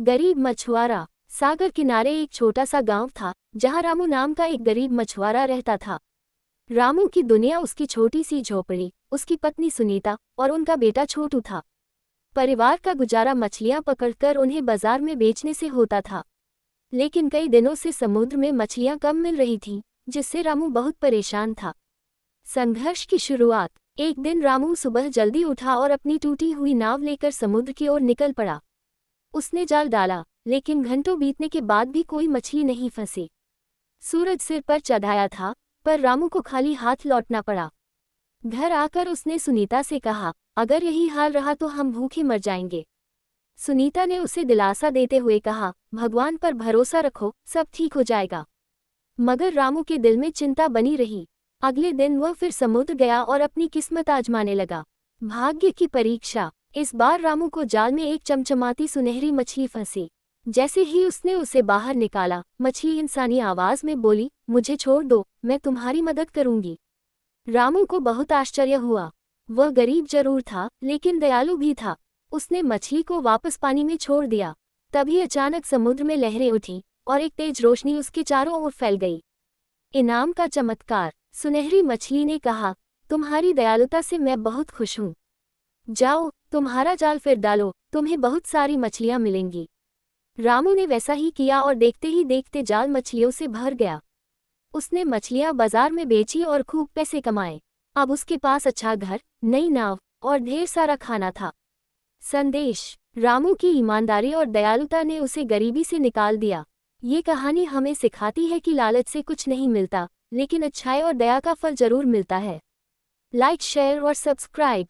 गरीब मछुआरा। सागर किनारे एक छोटा सा गांव था जहां रामू नाम का एक गरीब मछुआरा रहता था। रामू की दुनिया उसकी छोटी सी झोपड़ी, उसकी पत्नी सुनीता और उनका बेटा छोटू था। परिवार का गुजारा मछलियां पकड़कर उन्हें बाजार में बेचने से होता था। लेकिन कई दिनों से समुद्र में मछलियां कम मिल रही थीं, जिससे रामू बहुत परेशान था। संघर्ष की शुरुआत। एक दिन रामू सुबह जल्दी उठा और अपनी टूटी हुई नाव लेकर समुद्र की ओर निकल पड़ा। उसने जाल डाला, लेकिन घंटों बीतने के बाद भी कोई मछली नहीं फंसी। सूरज सिर पर चढ़ाया था, पर रामू को खाली हाथ लौटना पड़ा। घर आकर उसने सुनीता से कहा, अगर यही हाल रहा तो हम भूखे मर जाएंगे। सुनीता ने उसे दिलासा देते हुए कहा, भगवान पर भरोसा रखो, सब ठीक हो जाएगा। मगर रामू के दिल में चिंता बनी रही। अगले दिन वह फिर समुद्र गया और अपनी किस्मत आजमाने लगा। भाग्य की परीक्षा। इस बार रामू को जाल में एक चमचमाती सुनहरी मछली फंसी। जैसे ही उसने उसे बाहर निकाला, मछली इंसानी आवाज में बोली, मुझे छोड़ दो, मैं तुम्हारी मदद करूंगी। रामू को बहुत आश्चर्य हुआ। वह गरीब जरूर था, लेकिन दयालु भी था। उसने मछली को वापस पानी में छोड़ दिया। तभी अचानक समुद्र में लहरें उठी और एक तेज रोशनी उसके चारों ओर फैल गई। इनाम का चमत्कार। सुनहरी मछली ने कहा, तुम्हारी दयालुता से मैं बहुत खुश हूँ। जाओ, तुम्हारा जाल फिर डालो, तुम्हें बहुत सारी मछलियाँ मिलेंगी। रामू ने वैसा ही किया और देखते ही देखते जाल मछलियों से भर गया। उसने मछलियाँ बाजार में बेची और खूब पैसे कमाए। अब उसके पास अच्छा घर, नई नाव और ढेर सारा खाना था। संदेश। रामू की ईमानदारी और दयालुता ने उसे गरीबी से निकाल दिया। ये कहानी हमें सिखाती है कि लालच से कुछ नहीं मिलता, लेकिन अच्छाई और दया का फल जरूर मिलता है। लाइक, शेयर और सब्सक्राइब।